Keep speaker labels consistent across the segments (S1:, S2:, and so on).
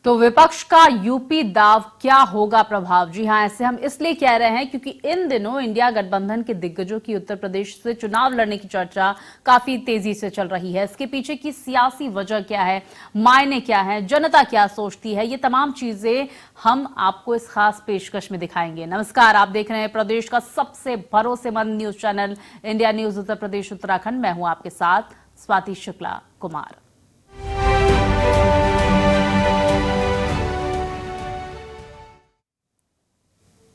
S1: तो विपक्ष का यूपी दाव क्या होगा प्रभाव? जी हां, ऐसे हम इसलिए कह रहे हैं क्योंकि इन दिनों इंडिया गठबंधन के दिग्गजों की उत्तर प्रदेश से चुनाव लड़ने की चर्चा काफी तेजी से चल रही है। इसके पीछे की सियासी वजह क्या है, मायने क्या है, जनता क्या सोचती है, ये तमाम चीजें हम आपको इस खास पेशकश में दिखाएंगे। नमस्कार, आप देख रहे हैं प्रदेश का सबसे भरोसेमंद news channel India news Uttar Pradesh Uttarakhand. मैं हूं आपके साथ स्वाति शुक्ला कुमार।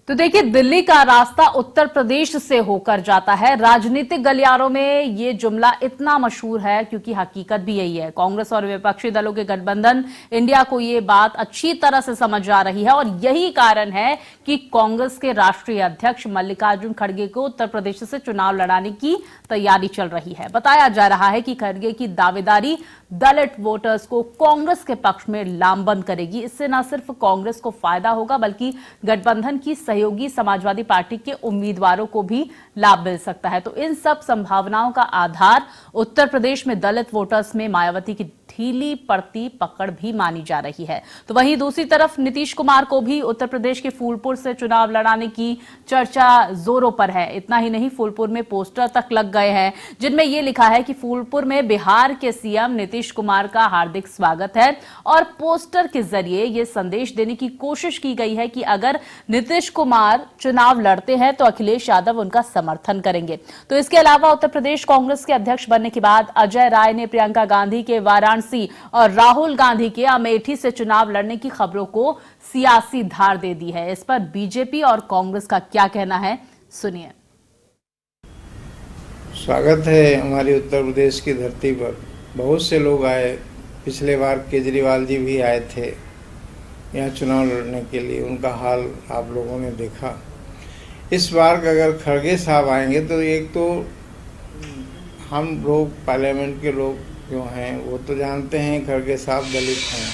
S1: तो देखिए, दिल्ली का रास्ता उत्तर प्रदेश से होकर जाता है। राजनीतिक गलियारों में ये जुमला इतना मशहूर है क्योंकि हकीकत भी यही है। कांग्रेस और विपक्षी दलों के गठबंधन इंडिया को ये बात अच्छी तरह से समझ आ रही है और यही कारण है कि कांग्रेस के राष्ट्रीय अध्यक्ष मल्लिकार्जुन खड़गे को उत्तर प्रदेश से चुनाव लड़ाने की तैयारी चल रही है। बताया जा रहा है कि खड़गे की दावेदारी दलित वोटर्स को कांग्रेस के पक्ष में लामबंद करेगी। इससे न सिर्फ कांग्रेस को फायदा होगा बल्कि गठबंधन की सहयोगी समाजवादी पार्टी के उम्मीदवारों को भी लाभ मिल सकता है। तो इन सब संभावनाओं का आधार उत्तर प्रदेश में दलित वोटर्स में मायावती की ढीली पड़ती पकड़ भी मानी जा रही है। तो वहीं दूसरी तरफ नीतीश कुमार को भी उत्तर प्रदेश के फूलपुर से चुनाव लड़ाने की चर्चा जोरों पर है। इतना ही नहीं, फूलपुर में पोस्टर तक लग गए हैं जिनमें यह लिखा है कि फूलपुर में बिहार के सीएम नीतीश कुमार का हार्दिक स्वागत है और पोस्टर के जरिए यह संदेश देने की कोशिश की गई है कि अगर नीतीश कुमार चुनाव लड़ते हैं तो अखिलेश यादव उनका समर्थन करेंगे। तो इसके अलावा उत्तर प्रदेश कांग्रेस के अध्यक्ष बनने के बाद अजय राय ने प्रियंका गांधी के वाराणसी और राहुल गांधी के अमेठी से चुनाव लड़ने की खबरों को सियासी धार दे दी है। इस पर बीजेपी और कांग्रेस का क्या कहना है, सुनिए।
S2: स्वागत है हमारी उत्तर प्रदेश की धरती पर। बहुत से लोग आए, पिछले बार केजरीवाल जी भी आए थे यहाँ चुनाव लड़ने के लिए, उनका हाल आप लोगों ने देखा। इस बार अगर खड़गे साहब आएंगे तो एक तो हम लोग पार्लियामेंट के लोग जो हैं वो तो जानते हैं खड़गे साहब दलित हैं,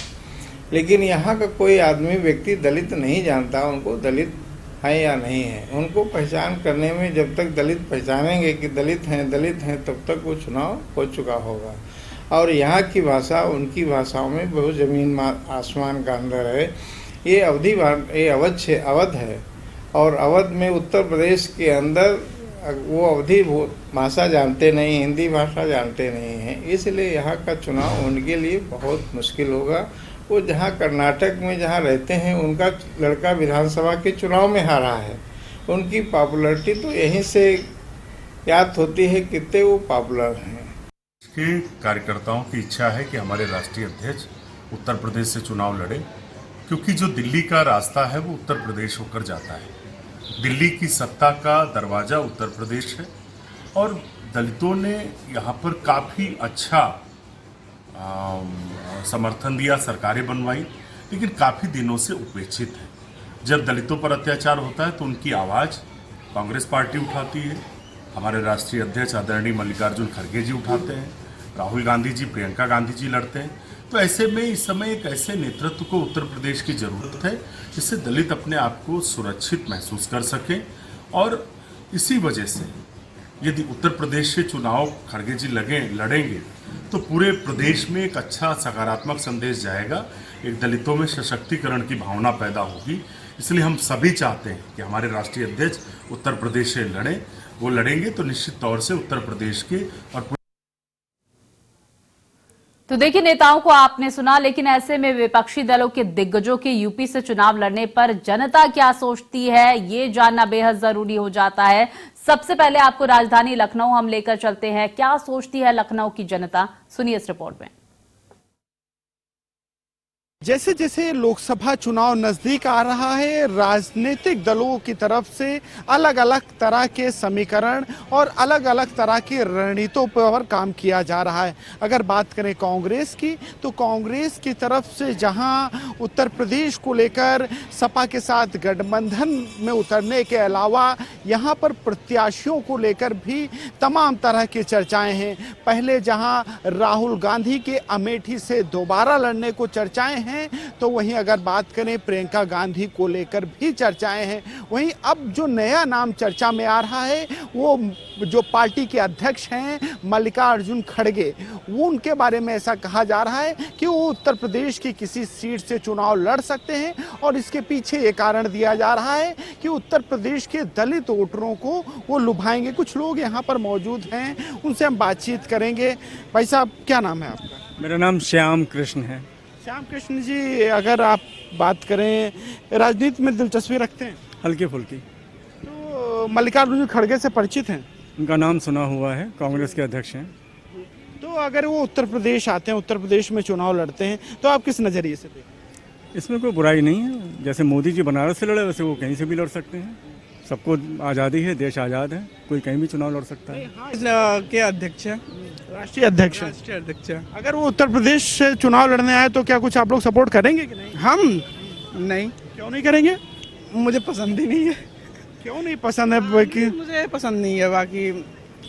S2: लेकिन यहाँ का कोई आदमी व्यक्ति दलित नहीं जानता उनको दलित हैं या नहीं है। उनको पहचान करने में जब तक दलित पहचानेंगे कि दलित हैं तब तक वो चुनाव हो चुका होगा। और यहाँ की भाषा उनकी भाषाओं में बहुत ज़मीन आसमान का अंदर है। ये अवध है और अवध में उत्तर प्रदेश के अंदर वो अवधी भाषा जानते नहीं, हिंदी भाषा जानते नहीं हैं, इसलिए यहाँ का चुनाव उनके लिए बहुत मुश्किल होगा। वो जहाँ कर्नाटक में जहाँ रहते हैं उनका लड़का विधानसभा के चुनाव में हारा है, उनकी पॉपुलैरिटी तो यहीं से याद होती है कितने वो पॉपुलर हैं।
S3: के कार्यकर्ताओं की इच्छा है कि हमारे राष्ट्रीय अध्यक्ष उत्तर प्रदेश से चुनाव लड़े, क्योंकि जो दिल्ली का रास्ता है वो उत्तर प्रदेश होकर जाता है। दिल्ली की सत्ता का दरवाज़ा उत्तर प्रदेश है और दलितों ने यहाँ पर काफ़ी अच्छा समर्थन दिया, सरकारें बनवाई, लेकिन काफ़ी दिनों से उपेक्षित है। जब दलितों पर अत्याचार होता है तो उनकी आवाज़ कांग्रेस पार्टी उठाती है, हमारे राष्ट्रीय अध्यक्ष आदरणीय मल्लिकार्जुन खड़गे जी उठाते हैं, राहुल गांधी जी, प्रियंका गांधी जी लड़ते हैं। तो ऐसे में इस समय एक ऐसे नेतृत्व को उत्तर प्रदेश की ज़रूरत है जिससे दलित अपने आप को सुरक्षित महसूस कर सकें। और इसी वजह से यदि उत्तर प्रदेश से चुनाव खड़गे जी लड़ेंगे तो पूरे प्रदेश में एक अच्छा सकारात्मक संदेश जाएगा, एक दलितों में सशक्तिकरण की भावना पैदा होगी। इसलिए हम सभी चाहते हैं कि हमारे राष्ट्रीय अध्यक्ष उत्तर प्रदेश से लड़ें। वो लड़ेंगे तो निश्चित तौर से उत्तर प्रदेश के और
S1: तो देखिए, नेताओं को आपने सुना, लेकिन ऐसे में विपक्षी दलों के दिग्गजों के यूपी से चुनाव लड़ने पर जनता क्या सोचती है ये जानना बेहद जरूरी हो जाता है। सबसे पहले आपको राजधानी लखनऊ हम लेकर चलते हैं। क्या सोचती है लखनऊ की जनता, सुनिए इस रिपोर्ट में।
S4: जैसे जैसे लोकसभा चुनाव नजदीक आ रहा है, राजनीतिक दलों की तरफ से अलग अलग तरह के समीकरण और अलग अलग तरह की रणनीतियों पर काम किया जा रहा है। अगर बात करें कांग्रेस की, तो कांग्रेस की तरफ से जहां उत्तर प्रदेश को लेकर सपा के साथ गठबंधन में उतरने के अलावा यहां पर प्रत्याशियों को लेकर भी तमाम तरह की चर्चाएं हैं। पहले जहां राहुल गांधी के अमेठी से दोबारा लड़ने को चर्चाएं हैं, हैं, तो वहीं अगर बात करें प्रियंका गांधी को लेकर भी चर्चाएं हैं। वहीं अब जो नया नाम चर्चा में आ रहा है वो जो पार्टी के अध्यक्ष हैं मल्लिकार्जुन खड़गे, वो उनके बारे में ऐसा कहा जा रहा है कि वो उत्तर प्रदेश की किसी सीट से चुनाव लड़ सकते हैं और इसके पीछे ये कारण दिया जा रहा है कि उत्तर प्रदेश के दलित वोटरों को वो लुभाएंगे। कुछ लोग यहाँ पर मौजूद हैं, उनसे हम बातचीत करेंगे। भाई साहब, क्या नाम है आपका?
S5: मेरा नाम श्याम कृष्ण है।
S4: श्याम कृष्ण जी, अगर आप बात करें, राजनीति में दिलचस्पी रखते हैं?
S5: हल्की फुल्की।
S4: तो मल्लिकार्जुन खड़गे से परिचित हैं?
S5: उनका नाम सुना हुआ है, कांग्रेस के अध्यक्ष हैं।
S4: तो अगर वो उत्तर प्रदेश आते हैं, उत्तर प्रदेश में चुनाव लड़ते हैं, तो आप किस नज़रिए से देखते हैं?
S5: इसमें कोई बुराई नहीं है। जैसे मोदी जी बनारस से लड़े वैसे वो कहीं से भी लड़ सकते हैं। सबको आज़ादी है, देश आज़ाद है, कोई कहीं भी चुनाव लड़ सकता है।
S6: के अध्यक्ष है,
S4: राष्ट्रीय अध्यक्ष हैं।
S6: राष्ट्रीय अध्यक्ष है।
S4: अगर वो उत्तर प्रदेश से चुनाव लड़ने आए तो क्या कुछ आप लोग सपोर्ट करेंगे कि नहीं?
S6: हम नहीं,
S4: क्यों नहीं करेंगे?
S6: मुझे पसंद ही नहीं है।
S4: क्यों नहीं पसंद है? बाकी
S6: मुझे पसंद नहीं है, बाकी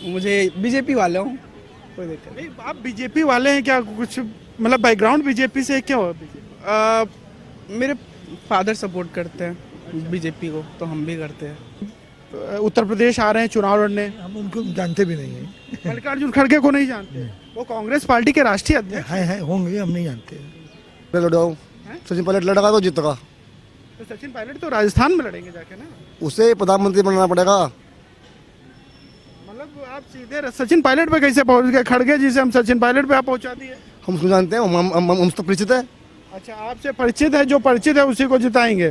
S6: मुझे बीजेपी वाले हूँ, कोई दिक्कत नहीं।
S4: नहीं, आप बीजेपी वाले हैं क्या? कुछ मतलब बैकग्राउंड बीजेपी से क्या हुआ?
S6: मेरे फादर सपोर्ट करते हैं बीजेपी को, तो हम भी करते हैं।
S4: उत्तर प्रदेश आ रहे हैं चुनाव लड़ने,
S7: हम उनको जानते भी नहीं हैं।
S4: मल्लिकार्जुन खड़गे को नहीं जानते? वो कांग्रेस पार्टी के राष्ट्रीय अध्यक्ष
S7: है होंगे, हम नहीं जानते।
S8: मैं लड़ाऊं, सचिन पायलट लड़ेगा तो जीतेगा।
S4: तो सचिन पायलट तो राजस्थान में लड़ेंगे जाके ना।
S8: उसे प्रधानमंत्री बनना पड़ेगा।
S4: मतलब आप सीधे सचिन पायलट पे कैसे पहुंच गए? खड़गे जी से हम सचिन पायलट पे आप पहुंचा दिए।
S8: हम उसको जानते हैं, हम तो परिचित है।
S4: अच्छा, आपसे परिचित है, जो परिचित है उसी को जिताएंगे।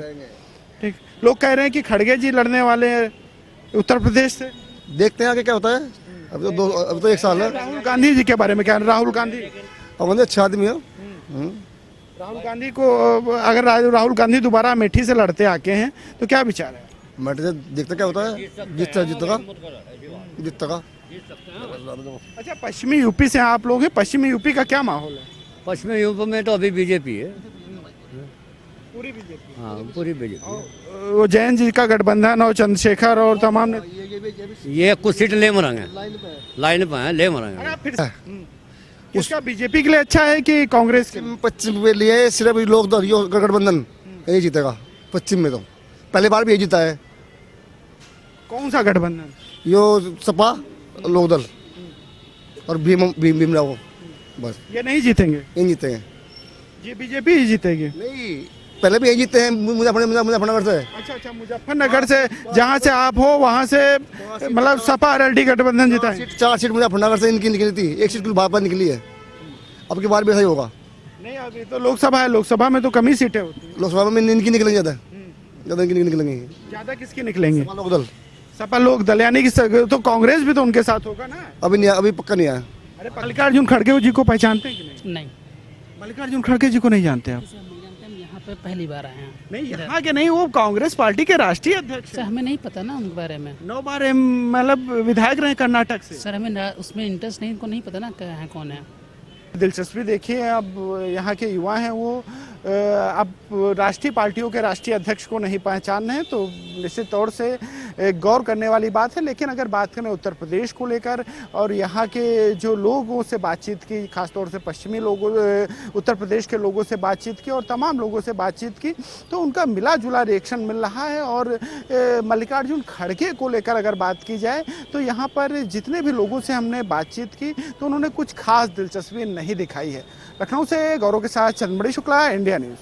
S4: ठीक, लोग कह रहे हैं कि खड़गे जी लड़ने वाले हैं उत्तर प्रदेश से।
S8: देखते हैं आगे क्या होता है। अब तो 1 साल है।
S4: राहुल गांधी जी के बारे में क्या? राहुल गांधी
S8: अब अच्छा आदमी है।
S4: राहुल गांधी को अगर राहुल गांधी दोबारा अमेठी से लड़ते आके हैं तो क्या विचार है?
S8: मैटर से देखते क्या होता है। जीतेगा।
S4: अच्छा, पश्चिमी यूपी से आप लोग हैं, पश्चिमी यूपी का क्या माहौल है?
S9: पश्चिमी यूपी में तो अभी बीजेपी है,
S4: पूरी बीजेपी।
S9: हाँ पूरी बीजेपी।
S4: वो जैन जी का गठबंधन और चंद्रशेखर और तमाम
S9: ये कुछ सीट ले मरेंगे, लाइन पे हैं, ले मरेंगे।
S4: फिर उसका बीजेपी के लिए अच्छा है कि कांग्रेस के?
S8: पश्चिम के लिए सिर्फ लोग गठबंधन यही जीतेगा। पश्चिम में तो पहली बार भी यही जीता है।
S4: कौन सा गठबंधन?
S8: यो सपा, लोकदल और भीमराव, बस
S4: ये नहीं जीतेंगे?
S8: यही जीतेंगे।
S4: ये बीजेपी ही जीतेगी?
S8: नहीं, पहले भी यही जीते हैं मुजफ्फरनगर से।
S4: अच्छा, मुजफ्फरनगर से जहाँ से आप हो वहाँ से मतलब सपा आरएलडी गठबंधन जीता है?
S8: 4 सीट मुजफ्फरनगर से इनकी निकली थी, 1 सीट भाजपा निकली है। अब की बार भी ऐसा ही होगा।
S4: नहीं, अभी तो लोकसभा है, लोकसभा में तो कम ही सीटें होती हैं।
S8: लोकसभा में इनकी निकलेंगी ज़्यादा इनकी निकलेंगी।
S4: ज्यादा किसकी निकलेंगी?
S8: लोकदल।
S4: सपा लोकदल, यानी कि तो कांग्रेस भी तो उनके साथ होगा ना?
S8: अभी नहीं, अभी पक्का नहीं आया।
S4: अरे, मल्लिकार्जुन खड़गे जी को पहचानते हैं कि नहीं?
S10: नहीं,
S4: मल्लिकार्जुन खड़गे जी को नहीं जानते आप?
S10: हम यहाँ पे पहली बार आए हैं।
S4: नहीं, यहाँ के नहीं, वो कांग्रेस पार्टी के राष्ट्रीय अध्यक्ष
S10: सर हमें नहीं पता ना उनके बारे में।
S4: 9 बार मतलब विधायक रहे कर्नाटक से।
S10: सर हमें उसमें इंटरेस्ट नहीं, इनको नहीं पता ना क्या है, कौन है।
S4: दिलचस्पी देखिए, अब यहाँ के युवा हैं वो अब राष्ट्रीय पार्टियों के राष्ट्रीय अध्यक्ष को नहीं पहचान रहे हैं, तो निश्चित तौर से गौर करने वाली बात है। लेकिन अगर बात करें उत्तर प्रदेश को लेकर और यहाँ के जो लोगों से बातचीत की, खासतौर से पश्चिमी लोगों, उत्तर प्रदेश के लोगों से बातचीत की और तमाम लोगों से बातचीत की, तो उनका मिला जुला रिएक्शन मिल रहा है। और मल्लिकार्जुन खड़गे को लेकर अगर बात की जाए तो यहाँ पर जितने भी लोगों से हमने बातचीत की तो उन्होंने कुछ खास दिलचस्पी नहीं दिखाई है। लखनऊ से गौरव के साथ चंद्रमणि शुक्ला, इंडिया न्यूज।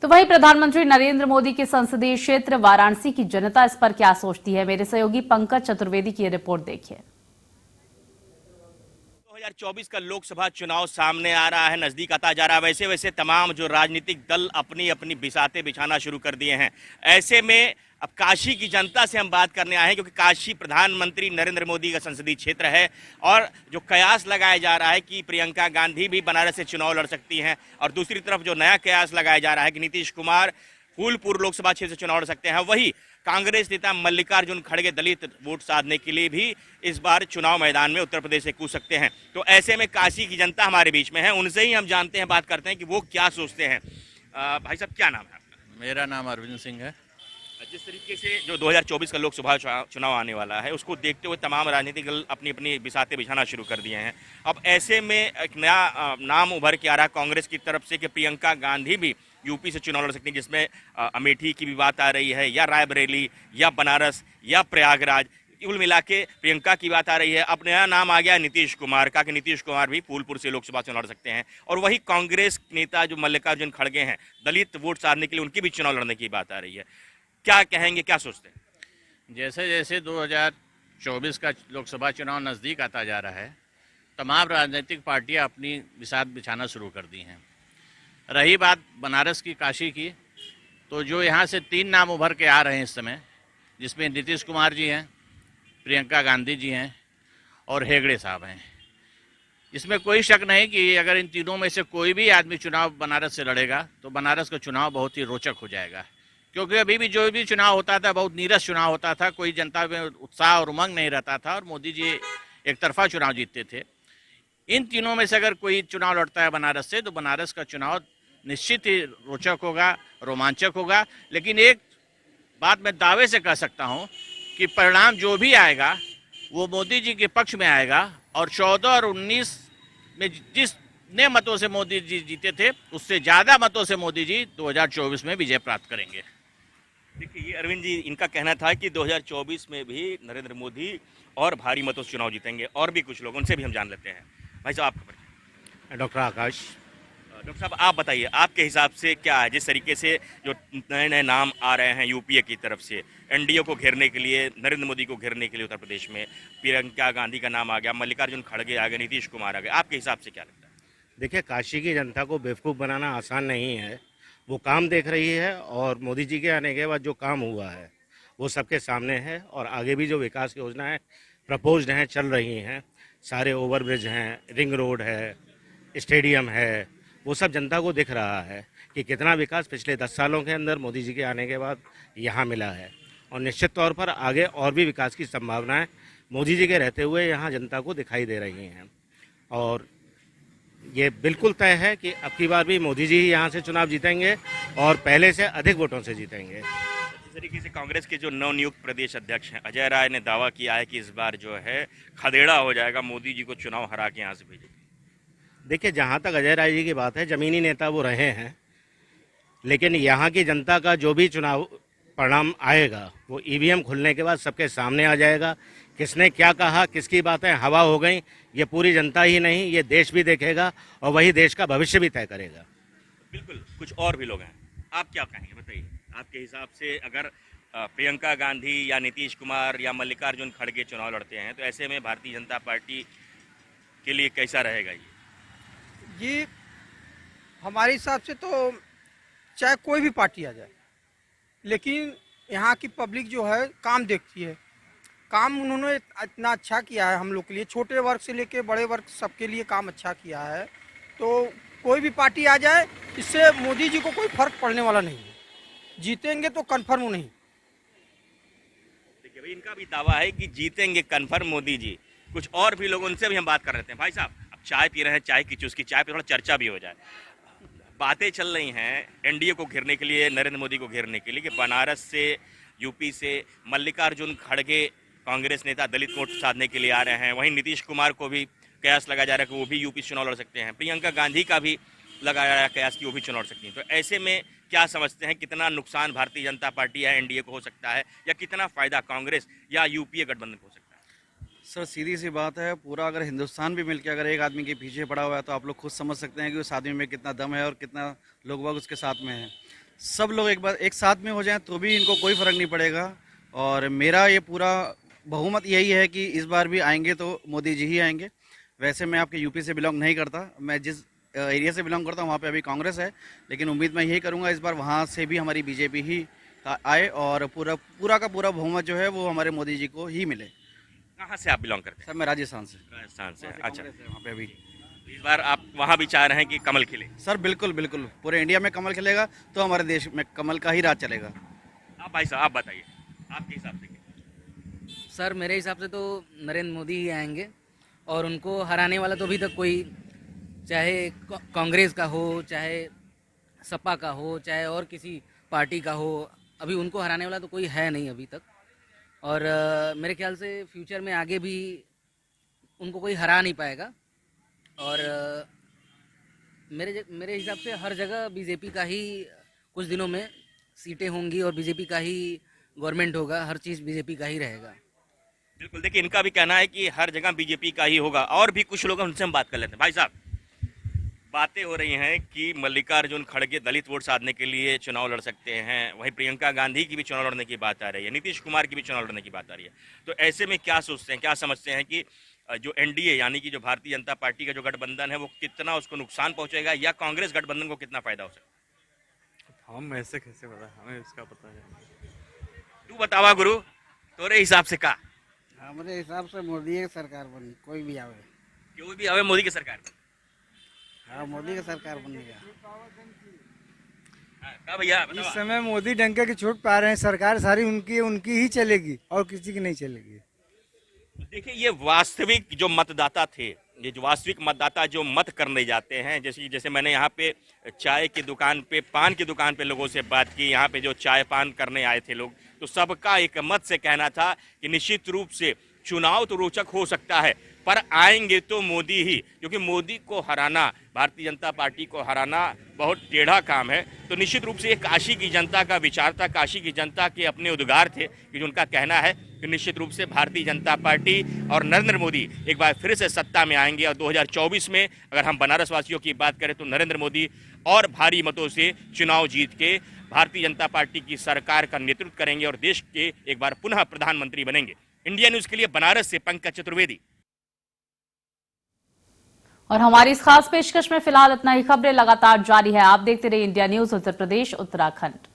S1: तो वहीं प्रधानमंत्री नरेंद्र मोदी के संसदीय क्षेत्र वाराणसी की जनता इस पर क्या सोचती है, मेरे सहयोगी पंकज चतुर्वेदी की रिपोर्ट देखिए।
S11: 2024 का लोकसभा चुनाव सामने आ रहा है, नजदीक आता जा रहा है। वैसे वैसे तमाम जो राजनीतिक दल अपनी अपनी बिसातें बिछाना शुरू कर दिए हैं। ऐसे में अब काशी की जनता से हम बात करने आए हैं, क्योंकि काशी प्रधानमंत्री नरेंद्र मोदी का संसदीय क्षेत्र है और जो कयास लगाया जा रहा है कि प्रियंका गांधी भी बनारस से चुनाव लड़ सकती हैं, और दूसरी तरफ जो नया कयास लगाया जा रहा है कि नीतीश कुमार फूलपुर लोकसभा क्षेत्र से चुनाव लड़ सकते हैं, वही कांग्रेस नेता मल्लिकार्जुन खड़गे दलित वोट साधने के लिए भी इस बार चुनाव मैदान में उत्तर प्रदेश से कूद सकते हैं। तो ऐसे में काशी की जनता हमारे बीच में है, उनसे ही हम जानते हैं, बात करते हैं कि वो क्या सोचते हैं। भाई साहब, क्या नाम है आपका?
S12: मेरा नाम अरविंद सिंह है।
S11: जिस तरीके से जो 2024 का लोकसभा चुनाव आने वाला है उसको देखते हुए तमाम राजनीतिक दल अपनी अपनी बिसाते बिछाना शुरू कर दिए हैं। अब ऐसे में एक नया नाम उभर के आ रहा है कांग्रेस की तरफ से कि प्रियंका गांधी भी यूपी से चुनाव लड़ सकती हैं, जिसमें अमेठी की भी बात आ रही है, या रायबरेली, या बनारस, या प्रयागराज, कुल मिला के प्रियंका की बात आ रही है। अब नया नाम आ गया है नीतीश कुमार का कि नीतीश कुमार भी फूलपुर से लोकसभा चुनाव लड़ सकते हैं। और वही कांग्रेस नेता जो मल्लिकार्जुन खड़गे हैं, दलित वोट साधने के लिए उनकी भी चुनाव लड़ने की बात आ रही है। क्या कहेंगे, क्या सोचते हैं?
S12: जैसे जैसे 2024 का लोकसभा चुनाव नज़दीक आता जा रहा है, तमाम राजनीतिक पार्टियां अपनी बिसात बिछाना शुरू कर दी हैं। रही बात बनारस की, काशी की, तो जो यहाँ से 3 नाम उभर के आ रहे हैं इस समय, जिसमें नीतीश कुमार जी हैं, प्रियंका गांधी जी हैं और हेगड़े साहब हैं। इसमें कोई शक नहीं कि अगर इन तीनों में से कोई भी आदमी चुनाव बनारस से लड़ेगा तो बनारस का चुनाव बहुत ही रोचक हो जाएगा, क्योंकि अभी भी जो भी चुनाव होता था बहुत नीरस चुनाव होता था, कोई जनता में उत्साह और उमंग नहीं रहता था और मोदी जी एक तरफा चुनाव जीतते थे। इन तीनों में से अगर कोई चुनाव लड़ता है बनारस से तो बनारस का चुनाव निश्चित ही रोचक होगा, रोमांचक होगा। लेकिन एक बात मैं दावे से कह सकता हूँ कि परिणाम जो भी आएगा वो मोदी जी के पक्ष में आएगा और 14 और 19 में जितने मतों से मोदी जी जीते थे उससे ज़्यादा मतों से मोदी जी 2024 में विजय प्राप्त करेंगे।
S11: देखिए, ये अरविंद जी, इनका कहना था कि 2024 में भी नरेंद्र मोदी और भारी मतों से चुनाव जीतेंगे। और भी कुछ लोग, उनसे भी हम जान लेते हैं। भाई साहब, आपका परिचय?
S9: डॉक्टर आकाश।
S11: डॉक्टर साहब, आप बताइए, आपके हिसाब से क्या है, जिस तरीके से जो नए नए नाम आ रहे हैं यूपीए की तरफ से एनडीए को घेरने के लिए, नरेंद्र मोदी को घेरने के लिए, उत्तर प्रदेश में प्रियंका गांधी का नाम आ गया, मल्लिकार्जुन खड़गे आ गए, नीतीश कुमार आ गए, आपके हिसाब से क्या लगता है?
S9: देखिए, काशी की जनता को बेवकूफ़ बनाना आसान नहीं है। वो काम देख रही है और मोदी जी के आने के बाद जो काम हुआ है वो सबके सामने है। और आगे भी जो विकास योजनाएं प्रपोज्ड हैं, चल रही हैं, सारे ओवरब्रिज हैं, रिंग रोड है, स्टेडियम है, वो सब जनता को दिख रहा है कि कितना विकास पिछले 10 सालों के अंदर मोदी जी के आने के बाद यहाँ मिला है। और निश्चित तौर पर आगे और भी विकास की संभावनाएं मोदी जी के रहते हुए यहाँ जनता को दिखाई दे रही हैं। और ये बिल्कुल तय है कि अब की बार भी मोदी जी ही यहाँ से चुनाव जीतेंगे और पहले से अधिक वोटों से जीतेंगे।
S11: इस तरीके से कांग्रेस के जो नवनियुक्त प्रदेश अध्यक्ष हैं अजय राय ने दावा किया है कि इस बार जो है खदेड़ा हो जाएगा, मोदी जी को चुनाव हरा के यहाँ से भेजेंगे।
S9: देखिए, जहाँ तक अजय राय जी की बात है, ज़मीनी नेता वो रहे हैं, लेकिन यहाँ की जनता का जो भी चुनाव परिणाम आएगा वो ईवीएम खुलने के बाद सबके सामने आ जाएगा। किसने क्या कहा, किसकी बातें हवा हो गई, ये पूरी जनता ही नहीं, ये देश भी देखेगा और वही देश का भविष्य भी तय करेगा।
S11: बिल्कुल, कुछ और भी लोग हैं, आप क्या कहेंगे, बताइए। आपके हिसाब से अगर प्रियंका गांधी या नीतीश कुमार या मल्लिकार्जुन खड़गे चुनाव लड़ते हैं तो ऐसे में भारतीय जनता पार्टी के लिए कैसा रहेगा
S13: ये? हमारे हिसाब से तो चाहे कोई भी पार्टी आ जाए, लेकिन यहाँ की पब्लिक जो है काम देखती है। काम उन्होंने इतना अच्छा किया है हम लोग के लिए, छोटे वर्ग से लेके बड़े वर्ग सबके लिए काम अच्छा किया है। तो कोई भी पार्टी आ जाए, इससे मोदी जी को कोई फर्क पड़ने वाला नहीं है। जीतेंगे तो कन्फर्म नहीं।
S11: देखिए भाई, इनका भी दावा है कि जीतेंगे कन्फर्म मोदी जी। कुछ और भी लोग, उनसे भी हम बात कर रहे हैं। भाई साहब, अब चाय पी रहे हैं, चाय की चुस्की, चाय पे थोड़ा चर्चा भी हो जाए। बातें चल रही हैं एनडीए को घेरने के लिए, नरेंद्र मोदी को घेरने के लिए, कि बनारस से, यूपी से मल्लिकार्जुन खड़गे कांग्रेस नेता दलित वोट साधने के लिए आ रहे हैं। वहीं नीतीश कुमार को भी कयास लगाया जा रहा है कि वो भी यूपी चुनाव लड़ सकते हैं। प्रियंका गांधी का भी लगाया जा रहा है कयास कि वो भी चुनाव लड़ सकती हैं। तो ऐसे में क्या समझते हैं, कितना नुकसान भारतीय जनता पार्टी या एनडीए को हो सकता है, या कितना फायदा कांग्रेस या यूपीए गठबंधन को हो सकता है?
S14: सर, सीधी सी बात है, पूरा अगर हिंदुस्तान भी मिलकर अगर एक आदमी के पीछे पड़ा हुआ है तो आप लोग खुद समझ सकते हैं कि उस आदमी में कितना दम है और कितना लोग बाग उसके साथ में है। सब लोग एक बार एक साथ में हो जाएं तो भी इनको कोई फ़र्क नहीं पड़ेगा। और मेरा ये पूरा बहुमत यही है कि इस बार भी आएंगे तो मोदी जी ही आएंगे। वैसे मैं आपके यूपी से बिलोंग नहीं करता, मैं जिस एरिया से बिलोंग करता हूँ वहाँ पे अभी कांग्रेस है, लेकिन उम्मीद मैं यही करूँगा इस बार वहाँ से भी हमारी बीजेपी ही आए और पूरा का पूरा बहुमत जो है वो हमारे मोदी जी को ही मिले।
S11: कहाँ से आप बिलोंग करते हैं?
S14: सर, मैं राजस्थान से।
S11: राजस्थान से, अच्छा।
S14: वहाँ पे अभी
S11: इस बार आप वहाँ भी चाह रहे हैं कि कमल खिले?
S14: सर बिल्कुल बिल्कुल, पूरे इंडिया में कमल खिलेगा तो हमारे देश में कमल का ही राज चलेगा।
S11: आप भाई साहब, आप बताइए आपके हिसाब से।
S10: सर, मेरे हिसाब से तो नरेंद्र मोदी ही आएंगे और उनको हराने वाला तो अभी तक कोई, चाहे कांग्रेस का हो, चाहे सपा का हो, चाहे और किसी पार्टी का हो, अभी उनको हराने वाला तो कोई है नहीं अभी तक, और मेरे ख्याल से फ्यूचर में आगे भी उनको कोई हरा नहीं पाएगा। और मेरे हिसाब से हर जगह बीजेपी का ही कुछ दिनों में सीटें होंगी और बीजेपी का ही गवर्नमेंट होगा, हर चीज़ बीजेपी का ही रहेगा।
S11: बिल्कुल, देखिए इनका भी कहना है कि हर जगह बीजेपी का ही होगा। और भी कुछ लोग हैं, उनसे हम बात कर लेते हैं। भाई साहब, बातें हो रही हैं कि मल्लिकार्जुन खड़गे दलित वोट साधने के लिए चुनाव लड़ सकते हैं, वहीं प्रियंका गांधी की भी चुनाव लड़ने की बात आ रही है, नीतीश कुमार की भी चुनाव लड़ने की बात आ रही है। तो ऐसे में क्या सोचते हैं, क्या समझते हैं कि जो एनडीए यानी कि जो भारतीय जनता पार्टी का जो गठबंधन है वो कितना उसको नुकसान पहुंचेगा, या कांग्रेस गठबंधन को कितना फायदा हो सकता है?
S15: हम ऐसे कैसे पता, हमें इसका पता है।
S11: तू बतावा गुरु, तोरे हिसाब से का?
S16: हमारे हिसाब से मोदी की सरकार बनी, कोई भी आवे,
S11: कोई भी आवे मोदी की सरकार।
S16: हाँ, मोदी की सरकार बनेगा।
S11: का भैया
S17: इस समय मोदी डंके की छूट पा रहे हैं, सरकार सारी उनकी ही चलेगी और किसी की नहीं चलेगी।
S11: देखिए, ये वास्तविक जो मतदाता थे, ये जो वास्तविक मतदाता जो मत करने जाते हैं, जैसे मैंने यहाँ पे चाय की दुकान पे, पान की दुकान पे लोगों से बात की, यहाँ पे जो चाय पान करने आए थे लोग, तो सबका एक मत से कहना था कि निश्चित रूप से चुनाव तो रोचक हो सकता है, पर आएंगे तो मोदी ही, क्योंकि मोदी को हराना, भारतीय जनता पार्टी को हराना बहुत टेढ़ा काम है। तो निश्चित रूप से ये काशी की जनता का विचार था, काशी की जनता के अपने उद्गार थे कि उनका कहना है कि निश्चित रूप से भारतीय जनता पार्टी और नरेंद्र मोदी एक बार फिर से सत्ता में आएंगे। और 2024 में अगर हम बनारस वासियों की बात करें तो नरेंद्र मोदी और भारी मतों से चुनाव जीत के भारतीय जनता पार्टी की सरकार का नेतृत्व करेंगे और देश के एक बार पुनः प्रधानमंत्री बनेंगे। इंडिया न्यूज के लिए बनारस से पंकज चतुर्वेदी।
S1: और हमारी इस खास पेशकश में फिलहाल इतना ही। खबरें लगातार जारी है, आप देखते रहिए इंडिया न्यूज उत्तर प्रदेश उत्तराखंड।